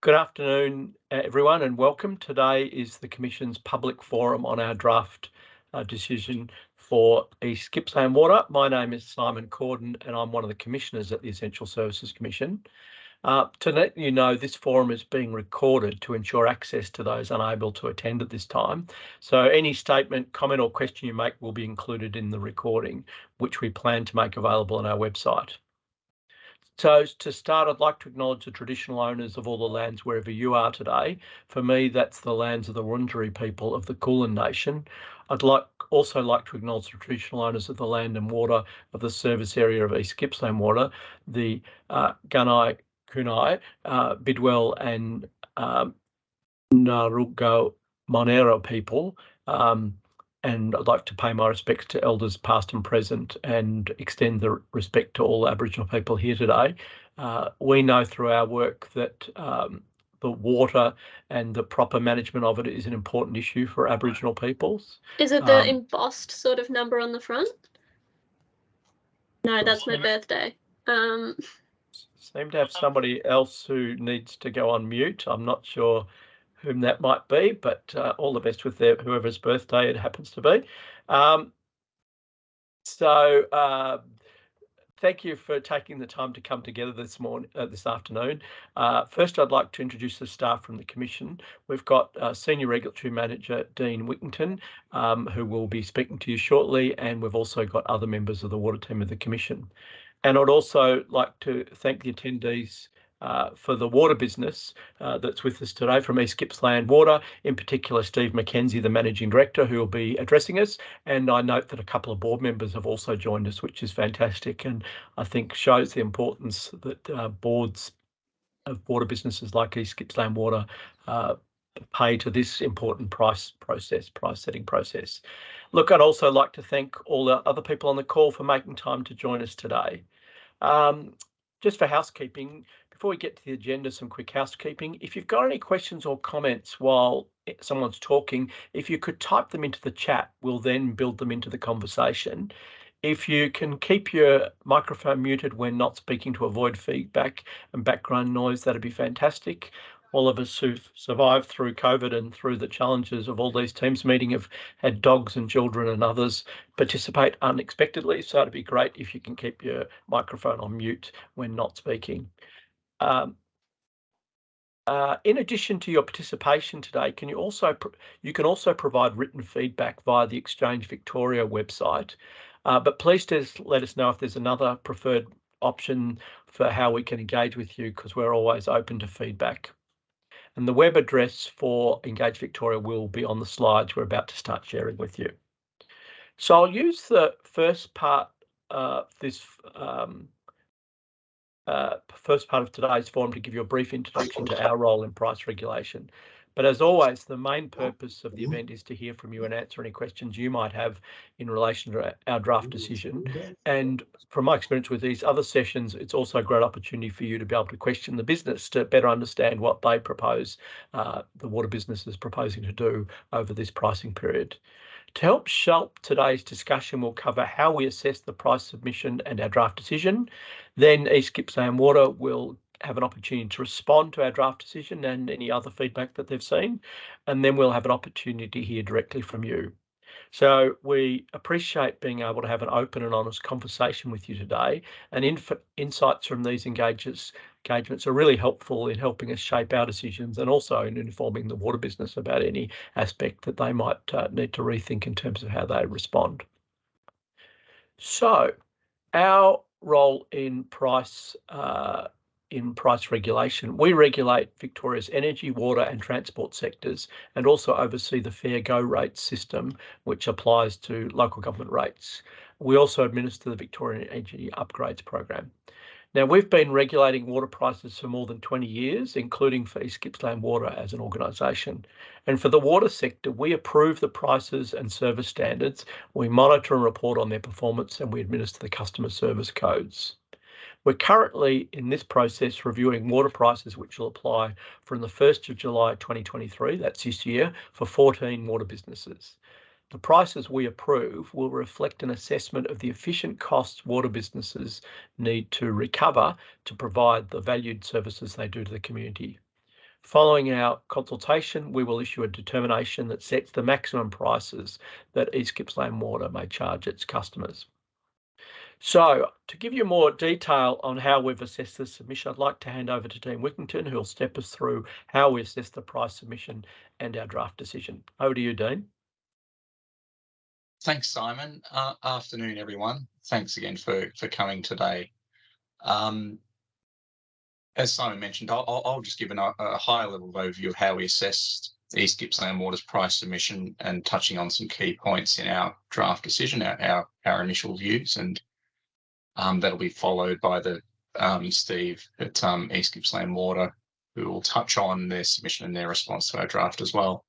Good afternoon, everyone, and welcome. Today is the Commission's public forum on our draft decision for East Gippsland Water. My name is Simon Corden, and I'm one of the commissioners at the Essential Services Commission. To let you know, this forum is being recorded to ensure access to those unable to attend at this time. So any statement, comment or question you make will be included in the recording, which we plan to make available on our website. So to start, I'd like to acknowledge the traditional owners of all the lands wherever you are today. For me, that's the lands of the Wurundjeri people of the Kulin Nation. I'd also like to acknowledge the traditional owners of the land and water of the service area of East Gippsland Water, the Gunai, Kunai, Bidwell and Narugo Monero people. And I'd like to pay my respects to elders past and present and extend the respect to all Aboriginal people here today. We know through our work that the water and the proper management of it is an important issue for Aboriginal peoples. Is it the embossed sort of number on the front? No, that's my birthday. Seem to have somebody else who needs to go on mute. I'm not sure whom that might be, but all the best with whoever's birthday it happens to be. Thank you for taking the time to come together this afternoon. First, I'd like to introduce the staff from the Commission. We've got Senior Regulatory Manager Dean Whittington, who will be speaking to you shortly, and we've also got other members of the water team of the Commission. And I'd also like to thank the attendees for the water business that's with us today from East Gippsland Water, in particular Steve McKenzie, the Managing Director, who will be addressing us. And I note that a couple of board members have also joined us, which is fantastic, and I think shows the importance that boards of water businesses like East Gippsland Water pay to this important price setting process. Look, I'd also like to thank all the other people on the call for making time to join us today. Just for housekeeping, before we get to the agenda, some quick housekeeping. If you've got any questions or comments while someone's talking, if you could type them into the chat, we'll then build them into the conversation. If you can keep your microphone muted when not speaking to avoid feedback and background noise, that'd be fantastic. All of us who've survived through COVID and through the challenges of all these Teams meeting have had dogs and children and others participate unexpectedly. So it'd be great if you can keep your microphone on mute when not speaking. In addition to your participation today, you can also provide written feedback via the Exchange Victoria website. But please just let us know if there's another preferred option for how we can engage with you, because we're always open to feedback. And the web address for Engage Victoria will be on the slides we're about to start sharing with you. So I'll use the first part of this first part of today's forum to give you a brief introduction to our role in price regulation. But as always, the main purpose of the event is to hear from you and answer any questions you might have in relation to our draft decision. And from my experience with these other sessions, it's also a great opportunity for you to be able to question the business to better understand what they propose, the water business is proposing to do over this pricing period. To help shape today's discussion, we'll cover how we assess the price submission and our draft decision. Then East Gippsland Water will have an opportunity to respond to our draft decision and any other feedback that they've seen, and then we'll have an opportunity to hear directly from you. So we appreciate being able to have an open and honest conversation with you today, and insights from these engagements are really helpful in helping us shape our decisions and also in informing the water business about any aspect that they might need to rethink in terms of how they respond. So our role in price regulation. We regulate Victoria's energy, water and transport sectors, and also oversee the Fair Go rates system, which applies to local government rates. We also administer the Victorian Energy Upgrades Program. Now, we've been regulating water prices for more than 20 years, including for East Gippsland Water as an organisation. And for the water sector, we approve the prices and service standards, we monitor and report on their performance, and we administer the customer service codes. We're currently in this process reviewing water prices which will apply from the 1st of July 2023, that's this year, for 14 water businesses. The prices we approve will reflect an assessment of the efficient costs water businesses need to recover to provide the valued services they do to the community. Following our consultation, we will issue a determination that sets the maximum prices that East Gippsland Water may charge its customers. So, to give you more detail on how we've assessed this submission, I'd like to hand over to Dean Wickington, who will step us through how we assess the price submission and our draft decision. Over to you, Dean. Thanks, Simon. Afternoon, everyone. Thanks again for coming today. As Simon mentioned, I'll just give a high-level overview of how we assessed East Gippsland Water's price submission and touching on some key points in our draft decision, our initial views, and that'll be followed by Steve at East Gippsland Water, who will touch on their submission and their response to our draft as well.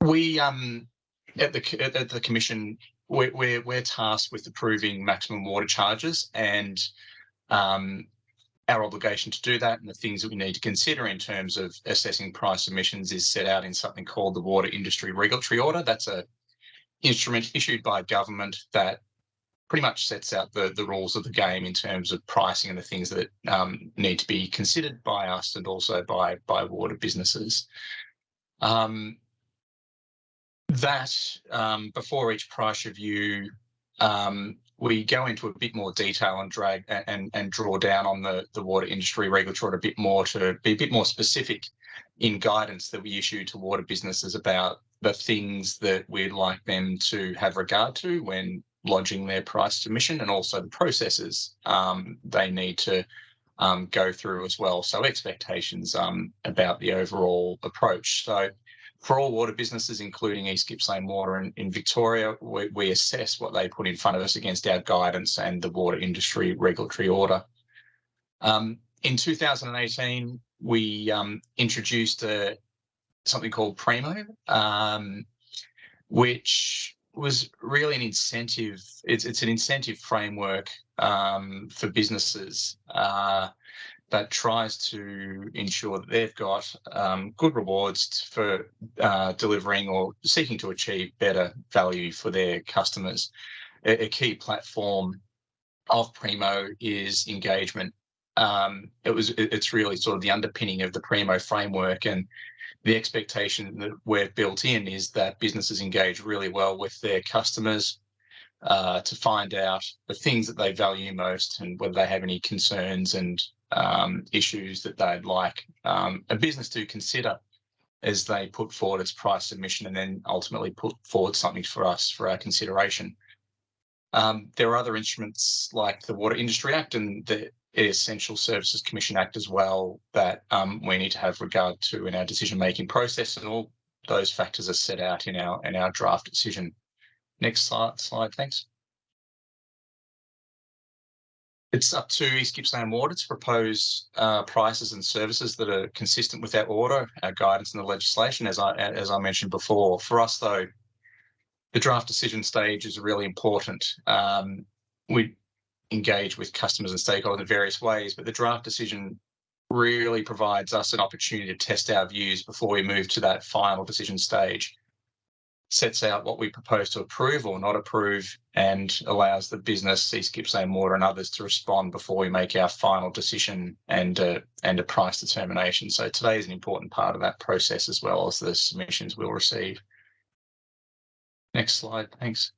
We at the Commission, we're tasked with approving maximum water charges, and our obligation to do that and the things that we need to consider in terms of assessing price submissions is set out in something called the Water Industry Regulatory Order. That's an instrument issued by government that pretty much sets out the rules of the game in terms of pricing and the things that need to be considered by us and also by water businesses. Before each price review, we go into a bit more detail and draw down on the water industry regulatory a bit more to be a bit more specific in guidance that we issue to water businesses about the things that we'd like them to have regard to when lodging their price submission, and also the processes they need to go through as well. So expectations about the overall approach. So for all water businesses, including East Gippsland Water in Victoria, we assess what they put in front of us against our guidance and the Water Industry Regulatory Order. In 2018, we introduced something called Primo, which was really an incentive. It's an incentive framework for businesses that tries to ensure that they've got good rewards for delivering or seeking to achieve better value for their customers. A key platform of Primo is engagement. It's really sort of the underpinning of the Primo framework, and the expectation that we've built in is that businesses engage really well with their customers to find out the things that they value most and whether they have any concerns and issues that they'd like a business to consider as they put forward its price submission and then ultimately put forward something for us for our consideration. There are other instruments like the Water Industry Act and the Essential Services Commission Act as well that we need to have regard to in our decision-making process, and all those factors are set out in our draft decision. Next slide, thanks. It's up to East Gippsland Water to propose prices and services that are consistent with our order, our guidance and the legislation, as I mentioned before. For us, though, the draft decision stage is really important. We engage with customers and stakeholders in various ways, but the draft decision really provides us an opportunity to test our views before we move to that final decision stage. Sets out what we propose to approve or not approve, and allows the business, East Gippsland Water and others, to respond before we make our final decision and a price determination. So today is an important part of that process, as well as the submissions we'll receive. Next slide, thanks.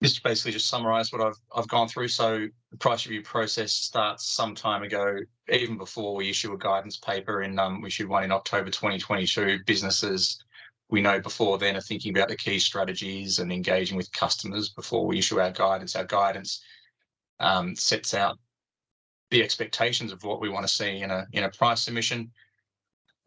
This basically just summarise what I've gone through. So the price review process starts some time ago, even before we issue a guidance paper. We issued one in October 2022. Businesses, we know before then, are thinking about the key strategies and engaging with customers before we issue our guidance. Our guidance sets out the expectations of what we want to see in a price submission.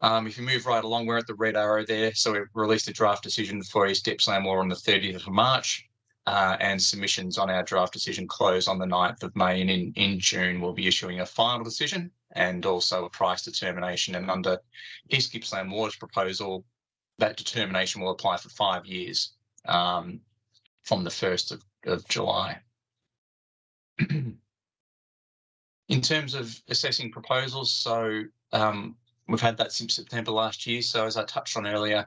If you move right along, we're at the red arrow there. So we've released a draft decision for East Gippsland Water on the 30th of March. And submissions on our draft decision close on the 9th of May, and in June we'll be issuing a final decision and also a price determination. And under East Gippsland Water's proposal, that determination will apply for 5 years from the 1st of July. In terms of assessing proposals, so we've had that since September last year. So as I touched on earlier,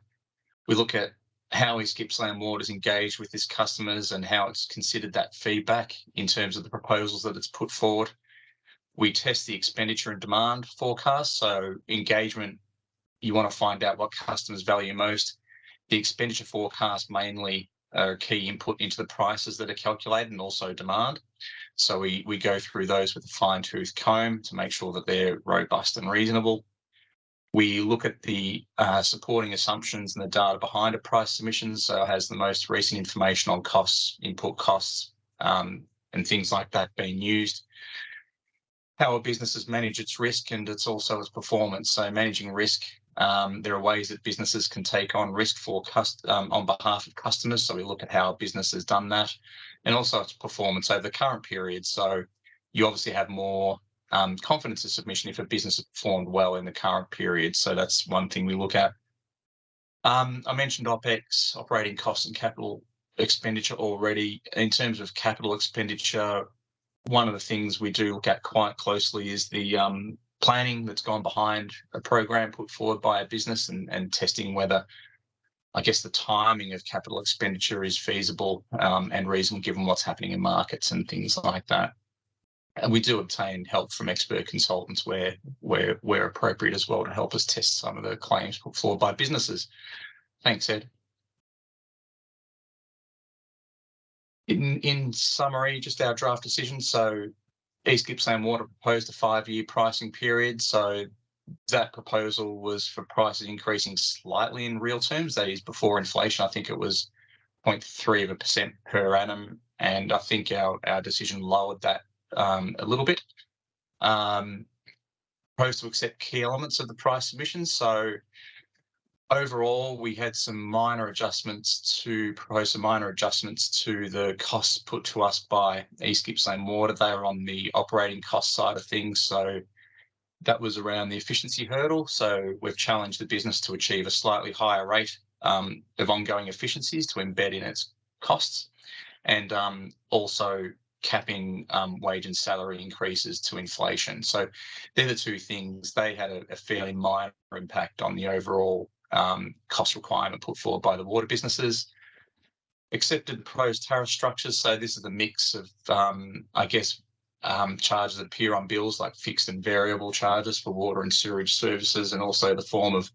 we look at how East Gippsland Water is engaged with its customers and how it's considered that feedback in terms of the proposals that it's put forward. We test the expenditure and demand forecast. So engagement, you want to find out what customers value most. The expenditure forecast mainly are a key input into the prices that are calculated, and also demand. So we go through those with a fine-tooth comb to make sure that they're robust and reasonable. We look at the supporting assumptions and the data behind a price submission, so it has the most recent information on costs, input costs, and things like that being used. How a business has managed its risk, and it's also its performance. So managing risk, there are ways that businesses can take on risk for on behalf of customers. So we look at how a business has done that, and also its performance over the current period. So you obviously have more confidence of submission if a business has performed well in the current period. So that's one thing we look at. I mentioned OPEX, operating costs, and capital expenditure already. In terms of capital expenditure, one of the things we do look at quite closely is the planning that's gone behind a program put forward by a business, and testing whether, I guess, the timing of capital expenditure is feasible and reasonable given what's happening in markets and things like that. And we do obtain help from expert consultants where appropriate as well to help us test some of the claims put forward by businesses. Thanks, Ed. In summary, just our draft decision. So East Gippsland Water proposed a 5-year pricing period. So that proposal was for prices increasing slightly in real terms. That is before inflation. I think it was 0.3% per annum. And I think our decision lowered that a little bit. Proposed to accept key elements of the price submission. So overall, we had some minor adjustments to the costs put to us by East Gippsland Water. They were on the operating cost side of things. So that was around the efficiency hurdle. So we've challenged the business to achieve a slightly higher rate of ongoing efficiencies to embed in its costs, and also capping wage and salary increases to inflation. So they're the two things. They had a fairly minor impact on the overall cost requirement put forward by the water businesses. Accepted proposed tariff structures. So this is a mix of, charges that appear on bills, like fixed and variable charges for water and sewerage services, and also the form of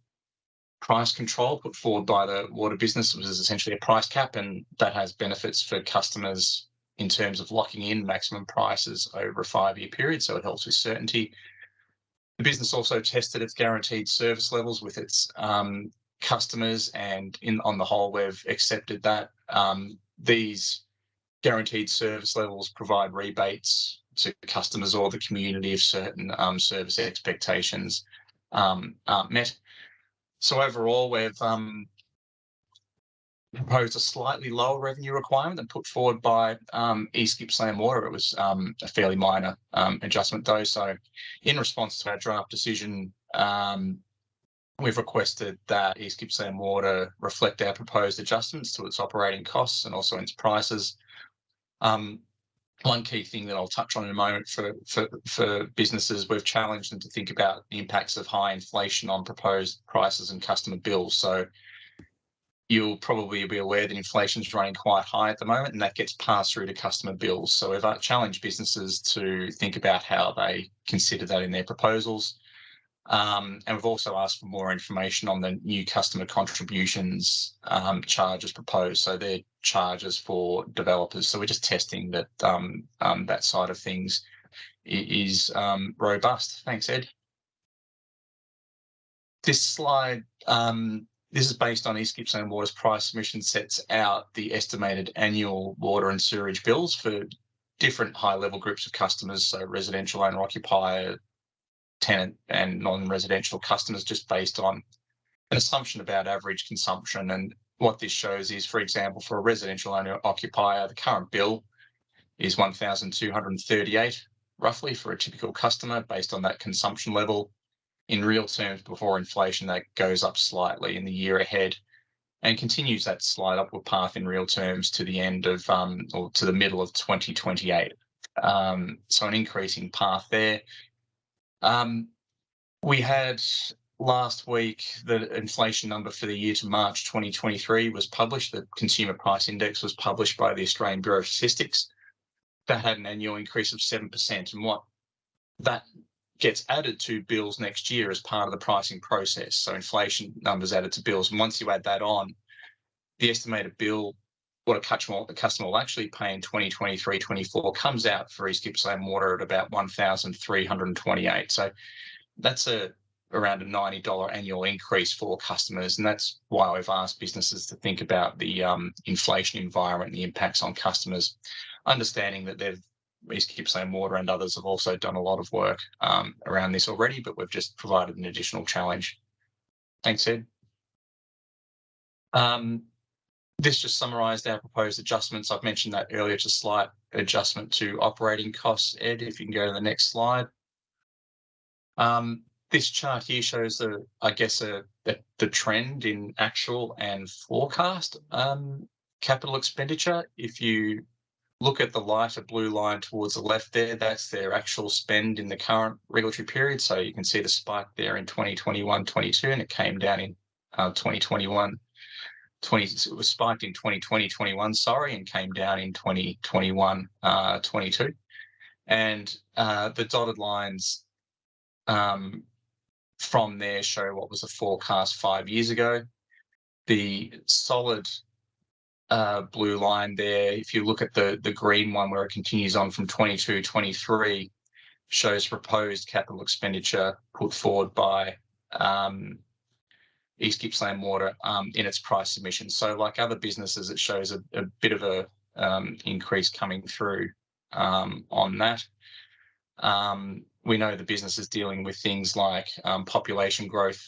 price control put forward by the water business, which is essentially a price cap, and that has benefits for customers in terms of locking in maximum prices over a 5-year period, so it helps with certainty. The business also tested its guaranteed service levels with its customers, and on the whole, we've accepted that. These guaranteed service levels provide rebates to customers or the community if certain service expectations aren't met. So overall, we've proposed a slightly lower revenue requirement than put forward by East Gippsland Water. It was a fairly minor adjustment though. So in response to our draft decision, we've requested that East Gippsland Water reflect our proposed adjustments to its operating costs and also its prices. One key thing that I'll touch on in a moment for businesses, we've challenged them to think about the impacts of high inflation on proposed prices and customer bills. So you'll probably be aware that inflation is running quite high at the moment, and that gets passed through to customer bills. So we've challenged businesses to think about how they consider that in their proposals. And we've also asked for more information on the new customer contributions charges proposed. So they're charges for developers. So we're just testing that that side of things is robust. Thanks, Ed. This slide, this is based on East Gippsland Water's price submission, sets out the estimated annual water and sewerage bills for different high-level groups of customers, so residential owner-occupier, tenant and non-residential customers, just based on an assumption about average consumption. And what this shows is, for example, for a residential owner-occupier, the current bill is $1,238 roughly for a typical customer based on that consumption level. In real terms, before inflation, that goes up slightly in the year ahead and continues that slight upward path in real terms to the end of or to the middle of 2028. So an increasing path there. We had last week the inflation number for the year to March 2023 was published. The Consumer Price Index was published by the Australian Bureau of Statistics. That had an annual increase of 7%. And what that gets added to bills next year as part of the pricing process. So inflation numbers added to bills. And once you add that on, the estimated bill, what a customer will actually pay in 2023-24 comes out for East Gippsland Water at about $1,328. So that's around a $90 annual increase for customers. And that's why we've asked businesses to think about the inflation environment and the impacts on customers, understanding that East Gippsland Water and others have also done a lot of work around this already, but we've just provided an additional challenge. Thanks, Ed. This just summarised our proposed adjustments. I've mentioned that earlier, just a slight adjustment to operating costs. Ed, if you can go to the next slide. This chart here shows the trend in actual and forecast capital expenditure. If you look at the lighter blue line towards the left there, that's their actual spend in the current regulatory period. So you can see the spike there in 2021-22, and it came down in 2021. It was spiked in 2020-21, sorry, and came down in 2021-22. And the dotted lines from there show what was the forecast 5 years ago. The solid blue line there, if you look at the green one where it continues on from 22-23, shows proposed capital expenditure put forward by East Gippsland Water in its price submission. So like other businesses, it shows a bit of a increase coming through on that. We know the business is dealing with things like population growth,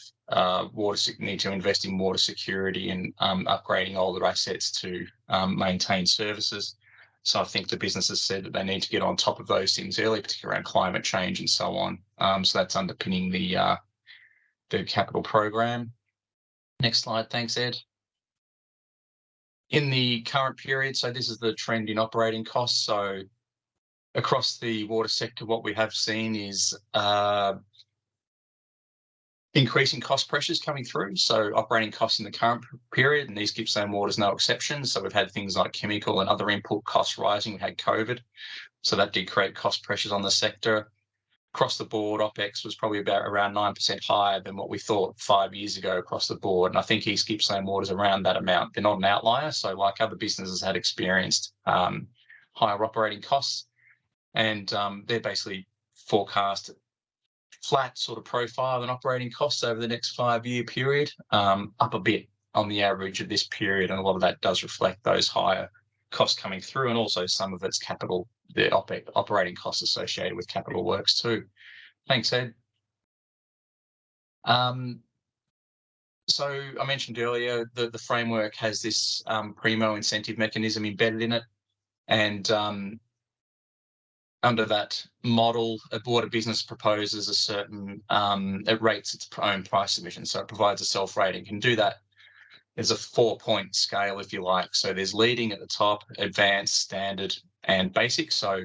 need to invest in water security and upgrading older assets to maintain services. So I think the business has said that they need to get on top of those things early, particularly around climate change and so on. So that's underpinning the capital program. Next slide, thanks, Ed. In the current period, so this is the trend in operating costs. So across the water sector, what we have seen is increasing cost pressures coming through. So operating costs in the current period, and East Gippsland Water is no exception. So we've had things like chemical and other input costs rising. We had COVID, so that did create cost pressures on the sector. Across the board, OPEX was probably around 9% higher than what we thought 5 years ago across the board. And I think East Gippsland Water is around that amount. They're not an outlier. So like other businesses had experienced higher operating costs. And they're basically forecast flat sort of profile and operating costs over the next 5-year period, up a bit on the average of this period. And a lot of that does reflect those higher costs coming through, and also some of its capital, the operating costs associated with capital works too. Thanks, Ed. So I mentioned earlier that the framework has this primo incentive mechanism embedded in it, and under that model, a water business proposes a certain, it rates its own price submission. So it provides a self-rating. Can do that. There's a 4-point scale, if you like. So there's leading at the top, advanced, standard, and basic. So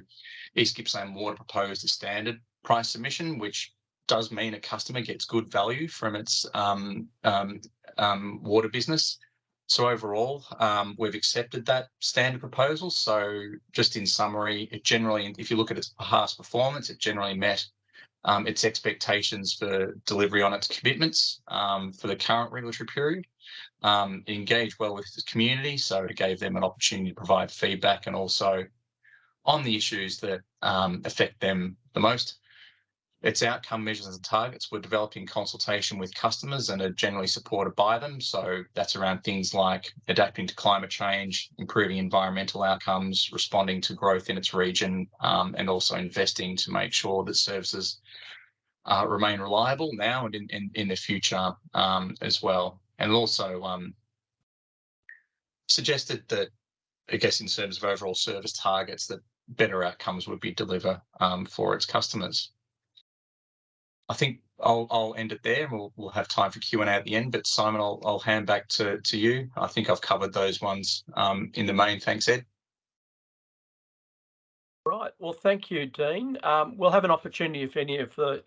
East Gippsland Water proposed a standard price submission, which does mean a customer gets good value from its water business. So overall, we've accepted that standard proposal. So just in summary, it generally, if you look at its past performance, it generally met its expectations for delivery on its commitments for the current regulatory period. It engaged well with the community, so it gave them an opportunity to provide feedback, and also on the issues that affect them the most. Its outcome measures and targets were developed in consultation with customers and are generally supported by them. So that's around things like adapting to climate change, improving environmental outcomes, responding to growth in its region, and also investing to make sure that services remain reliable now and in the future as well. And also suggested that, I guess, in terms of overall service targets, that better outcomes would be delivered for its customers. I think I'll end it there, and we'll have time for Q&A at the end. But Simon, I'll hand back to you. I think I've covered those ones in the main. Thanks, Ed. Right. Well, thank you, Dean. We'll have an opportunity, if any of the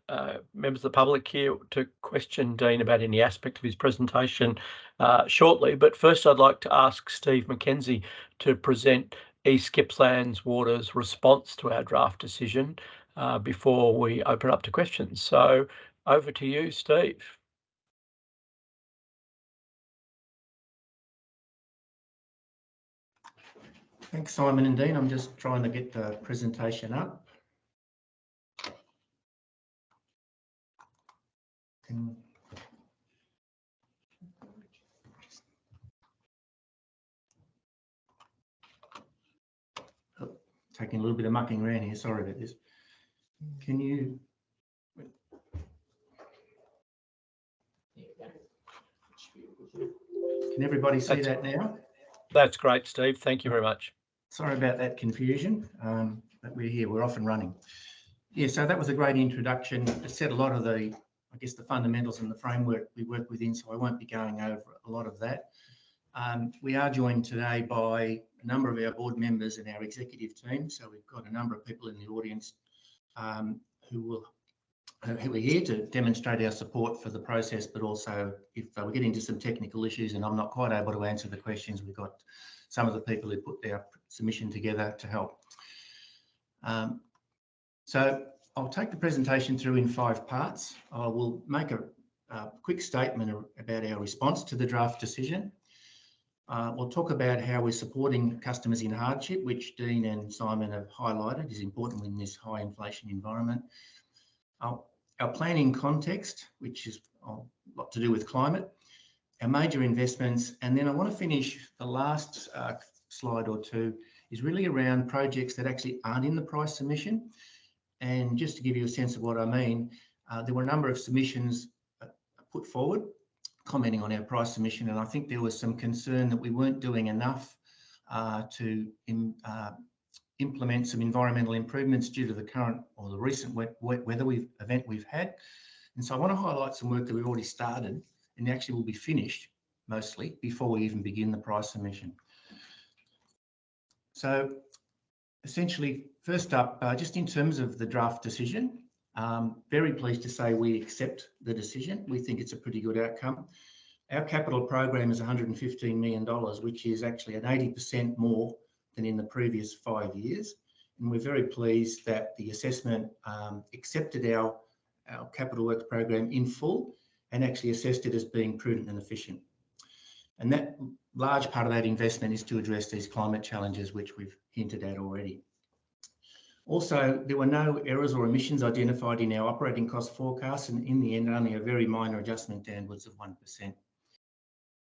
members of the public here, to question Dean about any aspect of his presentation shortly. But first, I'd like to ask Steve McKenzie to present East Gippsland Water's response to our draft decision. before we open up to questions. So over to you, Steve. Thanks, Simon and Dean. I'm just trying to get the presentation up. Taking a little bit of mucking around here. Sorry about this. Can everybody see that now? That's great, Steve. Thank you very much. Sorry about that confusion, but we're here. We're off and running. Yeah, so that was a great introduction. It said a lot of the, I guess, the fundamentals and the framework we work within, so I won't be going over a lot of that. We are joined today by a number of our board members and our executive team. So we've got a number of people in the audience who are here to demonstrate our support for the process, but also if we get into some technical issues and I'm not quite able to answer the questions, we've got some of the people who put their submission together to help. So I'll take the presentation through in 5 parts. I will make a quick statement about our response to the draft decision. We'll talk about how we're supporting customers in hardship, which Dean and Simon have highlighted is important in this high inflation environment. Our planning context, which is a lot to do with climate, our major investments, and then I want to finish the last slide or two is really around projects that actually aren't in the price submission. And just to give you a sense of what I mean, there were a number of submissions put forward commenting on our price submission, and I think there was some concern that we weren't doing enough to implement some environmental improvements due to the current or the recent wet weather event we've had. And so I want to highlight some work that we've already started and actually will be finished mostly before we even begin the price submission. So essentially, first up, just in terms of the draft decision, very pleased to say we accept the decision. We think it's a pretty good outcome. Our capital program is $115 million, which is actually an 80% more than in the previous 5 years. And we're very pleased that the assessment accepted our capital works program in full and actually assessed it as being prudent and efficient. And that large part of that investment is to address these climate challenges, which we've hinted at already. Also, there were no errors or omissions identified in our operating cost forecast, and in the end, only a very minor adjustment downwards of 1%.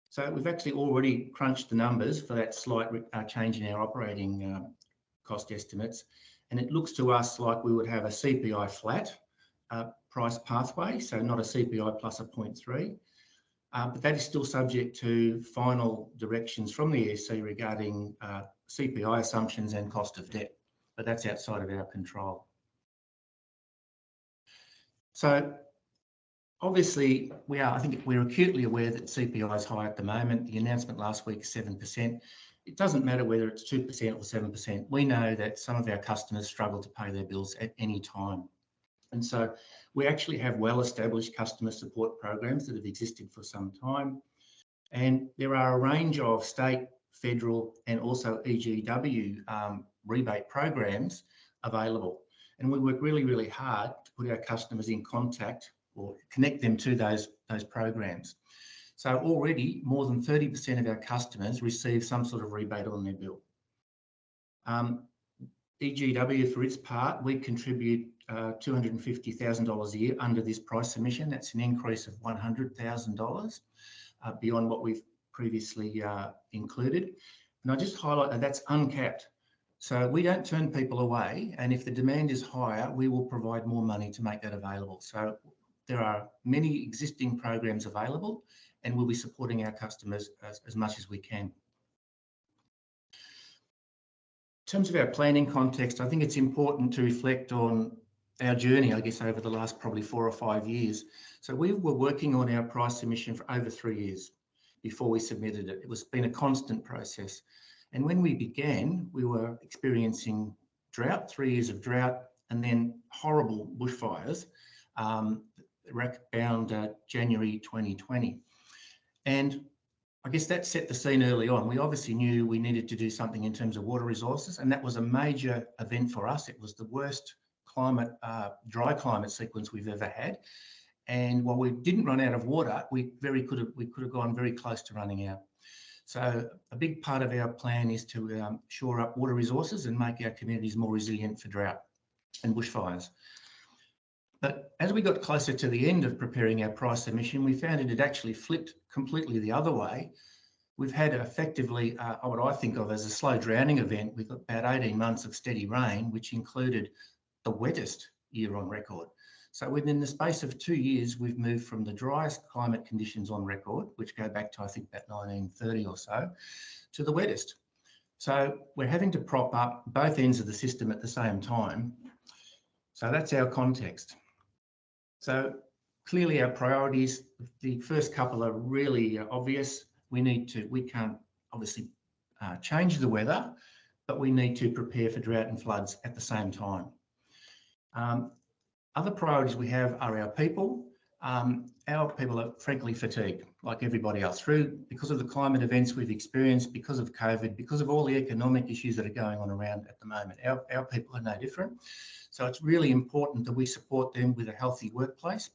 So we've actually already crunched the numbers for that slight change in our operating cost estimates, and it looks to us like we would have a CPI flat price pathway, so not a CPI plus a 0.3, but that is still subject to final directions from the ESC regarding CPI assumptions and cost of debt, but that's outside of our control. So obviously, I think we're acutely aware that CPI is high at the moment. The announcement last week, 7%. It doesn't matter whether it's 2% or 7%. We know that some of our customers struggle to pay their bills at any time. And so we actually have well-established customer support programs that have existed for some time. And there are a range of state, federal, and also EGW rebate programs available. And we work really, really hard to put our customers in contact or connect them to those programs. So already more than 30% of our customers receive some sort of rebate on their bill. EGW, for its part, we contribute $250,000 a year under this price submission. That's an increase of $100,000 beyond what we've previously included. And I just highlight that that's uncapped. So we don't turn people away, and if the demand is higher, we will provide more money to make that available. So there are many existing programs available, and we'll be supporting our customers as much as we can. In terms of our planning context, I think it's important to reflect on our journey, I guess, over the last probably 4 or 5 years. So we were working on our price submission for over 3 years before we submitted it. It's been a constant process. And when we began, we were experiencing drought, 3 years of drought, and then horrible bushfires, around January 2020. And I guess that set the scene early on. We obviously knew we needed to do something in terms of water resources, and that was a major event for us. It was the worst dry climate sequence we've ever had. And while we didn't run out of water, we could have gone very close to running out. So a big part of our plan is to shore up water resources and make our communities more resilient for drought and bushfires. But as we got closer to the end of preparing our price submission, we found it had actually flipped completely the other way. We've had effectively what I think of as a slow drowning event. We've got about 18 months of steady rain, which included the wettest year on record. So within the space of 2 years, we've moved from the driest climate conditions on record, which go back to, I think, about 1930 or so, to the wettest. So we're having to prop up both ends of the system at the same time. So that's our context. So clearly our priorities, the first couple are really obvious. We can't obviously change the weather, but we need to prepare for drought and floods at the same time. Other priorities we have are our people. Our people are frankly fatigued, like everybody else, because of the climate events we've experienced, because of COVID, because of all the economic issues that are going on around at the moment. Our people are no different. So it's really important that we support them with a healthy workplace,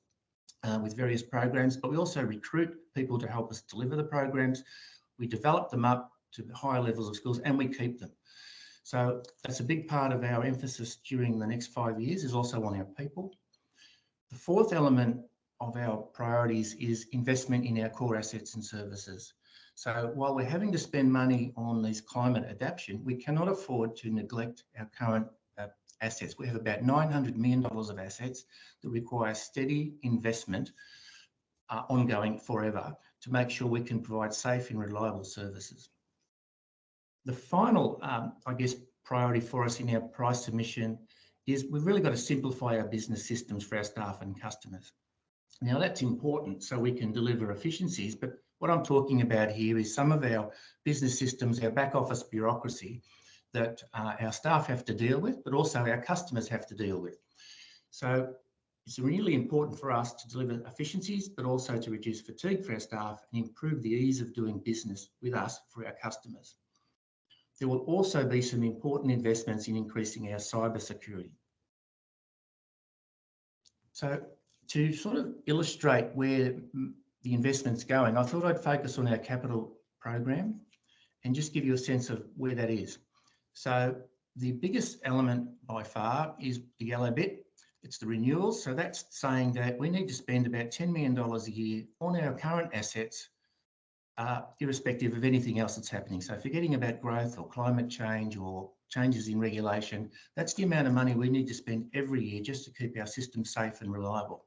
with various programs, but we also recruit people to help us deliver the programs. We develop them up to higher levels of skills and we keep them. So that's a big part of our emphasis during the next 5 years, is also on our people. The fourth element of our priorities is investment in our core assets and services. So while we're having to spend money on these climate adaptation, we cannot afford to neglect our current assets. We have about $900 million of assets that require steady investment ongoing forever to make sure we can provide safe and reliable services. The final, I guess, priority for us in our price submission is we've really got to simplify our business systems for our staff and customers. Now that's important so we can deliver efficiencies, but what I'm talking about here is some of our business systems, our back office bureaucracy that our staff have to deal with, but also our customers have to deal with. So it's really important for us to deliver efficiencies, but also to reduce fatigue for our staff and improve the ease of doing business with us for our customers. There will also be some important investments in increasing our cyber security. So to sort of illustrate where the investment's going, I thought I'd focus on our capital program and just give you a sense of where that is. So the biggest element by far is the yellow bit. It's the renewals. So that's saying that we need to spend about $10 million a year on our current assets, irrespective of anything else that's happening. So forgetting about growth or climate change or changes in regulation, that's the amount of money we need to spend every year just to keep our system safe and reliable.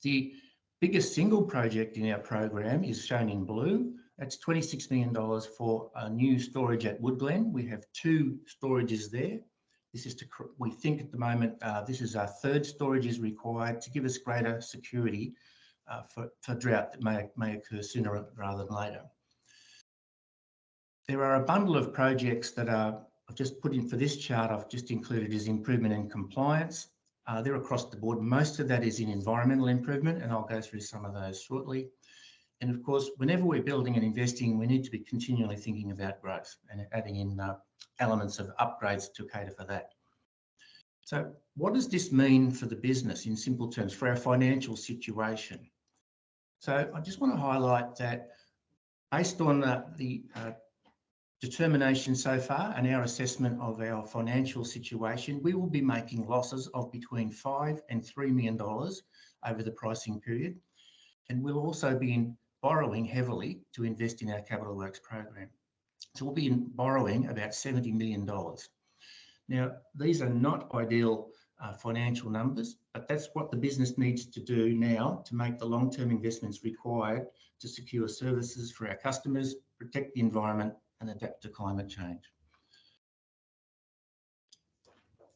The biggest single project in our program is shown in blue. That's $26 million for a new storage at Woodglen. We have 2 storages there. This is we think at the moment, this is our 3rd storage is required to give us greater security for drought that may occur sooner rather than later. There are a bundle of projects that I've just put in for this chart. I've just included as improvement in compliance. They're across the board. Most of that is in environmental improvement, and I'll go through some of those shortly. And of course, whenever we're building and investing, we need to be continually thinking about growth and adding in elements of upgrades to cater for that. So what does this mean for the business in simple terms, for our financial situation? So I just want to highlight that based on the determination so far and our assessment of our financial situation, we will be making losses of between $5 and $3 million over the pricing period. And we'll also be borrowing heavily to invest in our capital works program. So we'll be borrowing about $70 million. Now, these are not ideal financial numbers, but that's what the business needs to do now to make the long-term investments required to secure services for our customers, protect the environment, and adapt to climate change.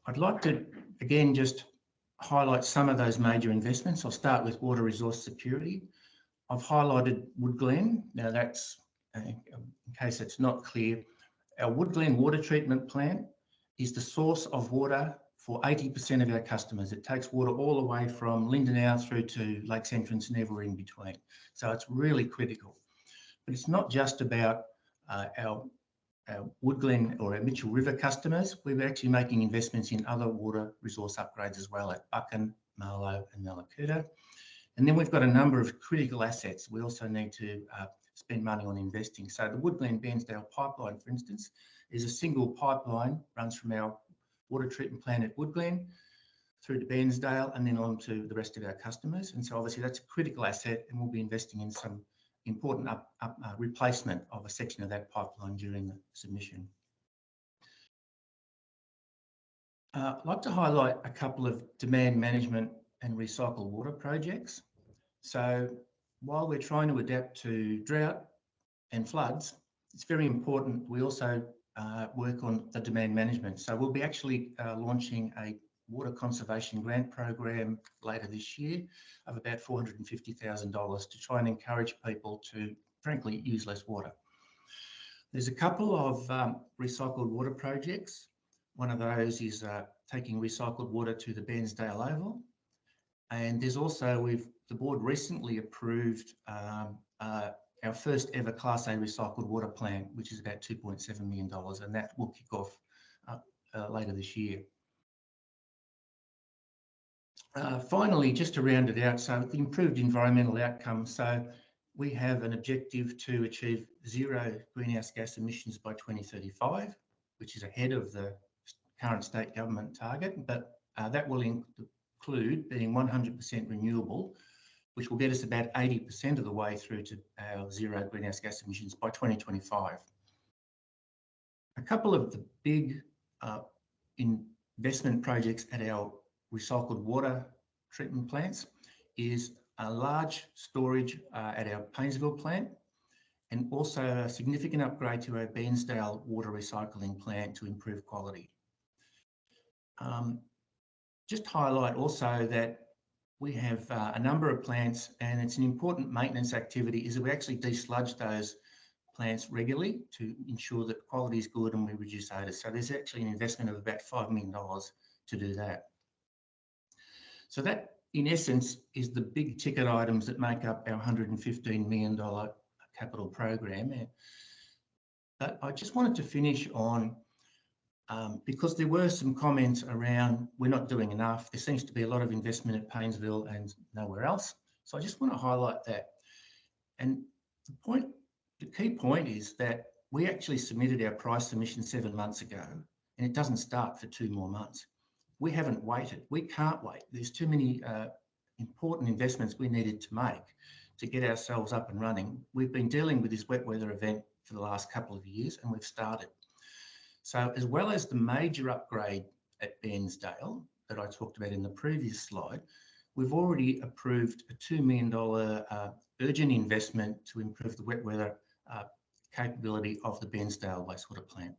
I'd like to, again, just highlight some of those major investments. I'll start with water resource security. I've highlighted Woodglen. Now that's, in case it's not clear, our Woodglen water treatment plant is the source of water for 80% of our customers. It takes water all the way from Lindenau through to Lakes Entrance and everywhere in between. So it's really critical. But it's not just about our Woodglen or our Mitchell River customers, we're actually making investments in other water resource upgrades as well at Buchan, Marlow and Mallacoota. And then we've got a number of critical assets we also need to spend money on investing. So the Woodglen-Bairnsdale pipeline, for instance, is a single pipeline, runs from our water treatment plant at Woodglen through to Bairnsdale and then on to the rest of our customers. And so obviously that's a critical asset, and we'll be investing in some important replacement of a section of that pipeline during the submission. I'd like to highlight a couple of demand management and recycled water projects. So while we're trying to adapt to drought and floods, it's very important we also work on the demand management. So we'll be actually launching a water conservation grant program later this year of about $450,000 to try and encourage people to, frankly, use less water. There's a couple of recycled water projects. One of those is taking recycled water to the Bairnsdale Oval. And there's also, the board recently approved our first ever Class A recycled water plant, which is about $2.7 million, and that will kick off later this year. Finally, just to round it out, so the improved environmental outcomes. So we have an objective to achieve zero greenhouse gas emissions by 2035, which is ahead of the current state government target, but that will include being 100% renewable, which will get us about 80% of the way through to our zero greenhouse gas emissions by 2025. A couple of the big investment projects at our recycled water treatment plants is a large storage at our Paynesville plant, and also a significant upgrade to our Bairnsdale water recycling plant to improve quality. Just highlight also that we have a number of plants, and it's an important maintenance activity is that we actually desludge those plants regularly to ensure that quality is good and we reduce odours. So there's actually an investment of about $5 million to do that. So that, in essence, is the big ticket items that make up our $115 million capital program. But I just wanted to finish on, because there were some comments around we're not doing enough. There seems to be a lot of investment at Paynesville and nowhere else. So I just want to highlight that. And the key point is that we actually submitted our price submission 7 months ago, and it doesn't start for 2 more months. We haven't waited. We can't wait. There's too many important investments we needed to make to get ourselves up and running. We've been dealing with this wet weather event for the last couple of years, and we've started. So as well as the major upgrade at Bairnsdale that I talked about in the previous slide, we've already approved a $2 million urgent investment to improve the wet weather capability of the Bairnsdale wastewater plant.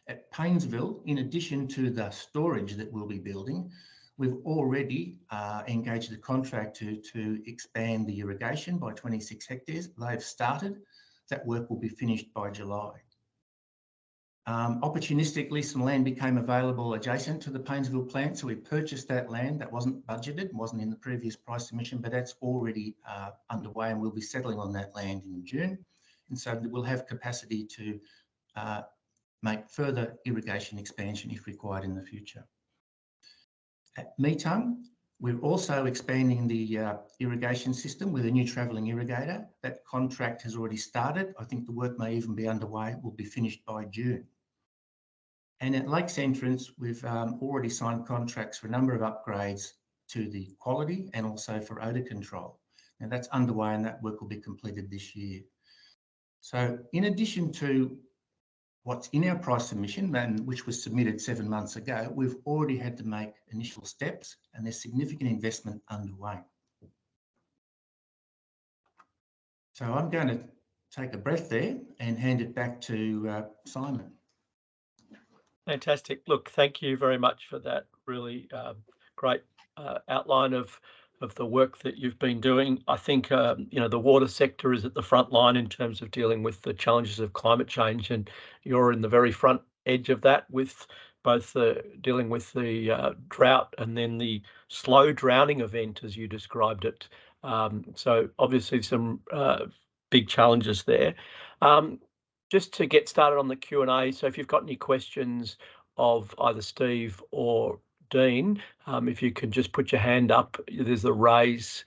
At Paynesville, in addition to the storage that we'll be building, we've already engaged a contractor to expand the irrigation by 26 hectares. They've started. That work will be finished by July. Opportunistically, some land became available adjacent to the Paynesville plant, so we purchased that land. That wasn't budgeted, wasn't in the previous price submission, but that's already underway, and we'll be settling on that land in June. And so we'll have capacity to make further irrigation expansion if required in the future. At Meetung, we're also expanding the irrigation system with a new travelling irrigator. That contract has already started. I think the work may even be underway. Will be finished by June. And at Lakes Entrance, we've already signed contracts for a number of upgrades to the quality and also for odour control. Now that's underway, and that work will be completed this year. So in addition to what's in our price submission, and which was submitted 7 months ago, we've already had to make initial steps, and there's significant investment underway. So I'm going to take a breath there and hand it back to Simon. Fantastic. Look, thank you very much for that really great outline of the work that you've been doing. I think, the water sector is at the front line in terms of dealing with the challenges of climate change, and you're in the very front edge of that with both dealing with the drought and then the slow drowning event, as you described it. So obviously some big challenges there. just to get started on the Q&A, so if you've got any questions of either Steve or Dean, if you could just put your hand up, there's a raise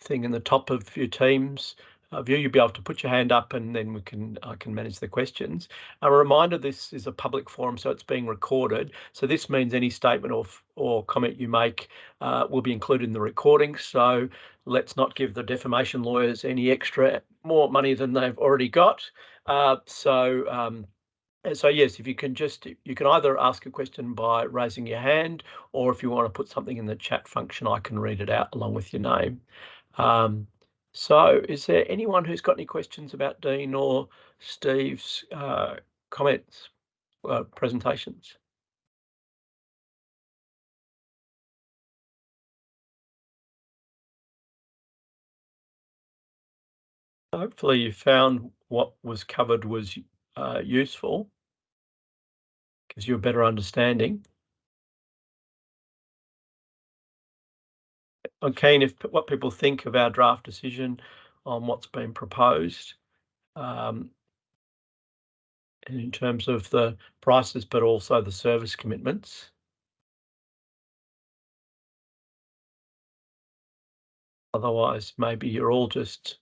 thing in the top of your Teams view. You'll be able to put your hand up and then I can manage the questions. A reminder, this is a public forum, so it's being recorded. So this means any statement or comment you make will be included in the recording. So let's not give the defamation lawyers any more money than they've already got. So yes, if you can either ask a question by raising your hand, or if you want to put something in the chat function, I can read it out along with your name. So is there anyone who's got any questions about Dean or Steve's comments, presentations? Hopefully you found what was covered was useful, gives you a better understanding. I'm keen what people think of our draft decision on what's been proposed, and in terms of the prices, but also the service commitments. Otherwise, maybe you're all just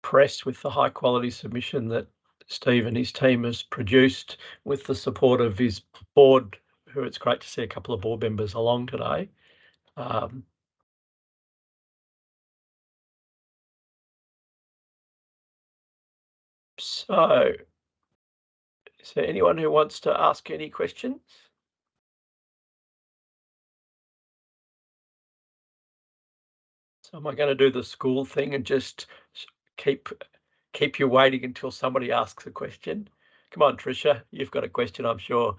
impressed with the high quality submission that Steve and his team has produced with the support of his board, who it's great to see a couple of board members along today. So is there anyone who wants to ask any questions? So am I going to do the school thing and just keep you waiting until somebody asks a question? Come on, Tricia, you've got a question, I'm sure.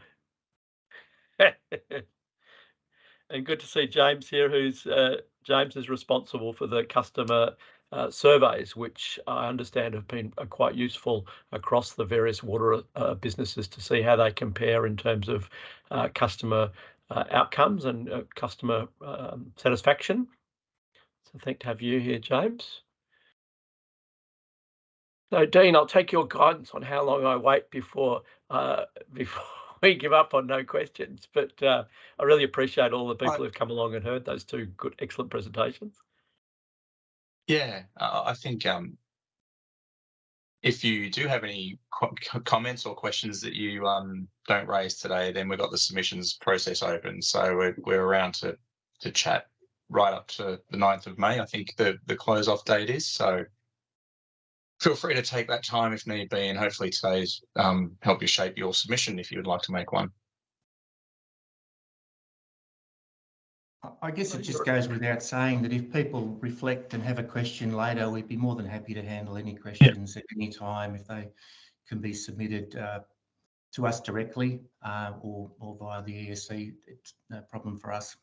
And good to see James here, who's James is responsible for the customer surveys, which I understand have been quite useful across the various water businesses to see how they compare in terms of customer outcomes and customer satisfaction. So thank to have you here, James. So Dean, I'll take your guidance on how long I wait before we give up on no questions, but I really appreciate all the people who've come along and heard those two excellent presentations. Yeah, I think if you do have any comments or questions that you don't raise today, then we've got the submissions process open. So we're around to chat right up to the 9th of May, I think the close-off date is. So feel free to take that time if need be, and hopefully today's help you shape your submission if you would like to make one. I guess it just goes without saying that if people reflect and have a question later, we'd be more than happy to handle any questions at any time if they can be submitted to us directly or via the ESC. It's no problem for us.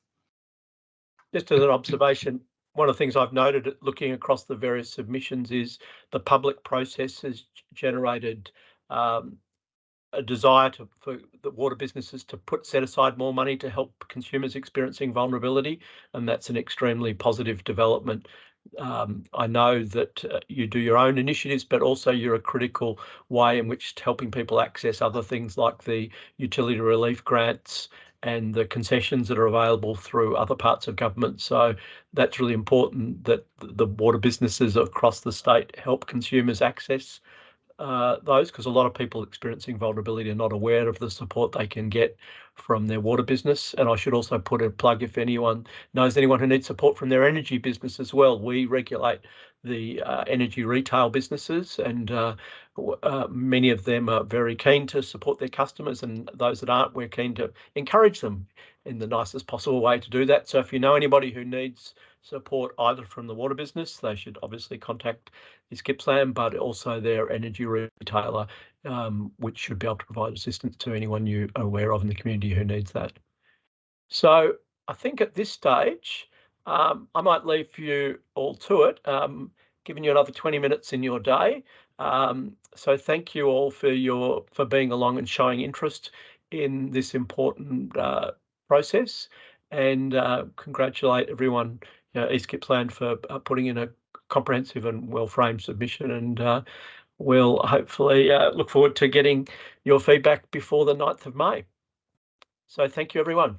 Just as an observation, one of the things I've noted looking across the various submissions is the public process has generated a desire for the water businesses to set aside more money to help consumers experiencing vulnerability, and that's an extremely positive development. I know that you do your own initiatives, but also you're a critical way in which helping people access other things like the utility relief grants and the concessions that are available through other parts of government. So that's really important that the water businesses across the state help consumers access those, because a lot of people experiencing vulnerability are not aware of the support they can get from their water business. And I should also put a plug, if anyone knows anyone who needs support from their energy business as well. We regulate the energy retail businesses, and many of them are very keen to support their customers, and those that aren't, we're keen to encourage them in the nicest possible way to do that. So if you know anybody who needs support either from the water business, they should obviously contact East Gippsland, but also their energy retailer, which should be able to provide assistance to anyone you are aware of in the community who needs that. So I think at this stage, I might leave you all to it, giving you another 20 minutes in your day. So thank you all for being along and showing interest in this important process, and congratulate everyone, East Gippsland, for putting in a comprehensive and well-framed submission, and we'll hopefully look forward to getting your feedback before the 9th of May. So thank you, everyone.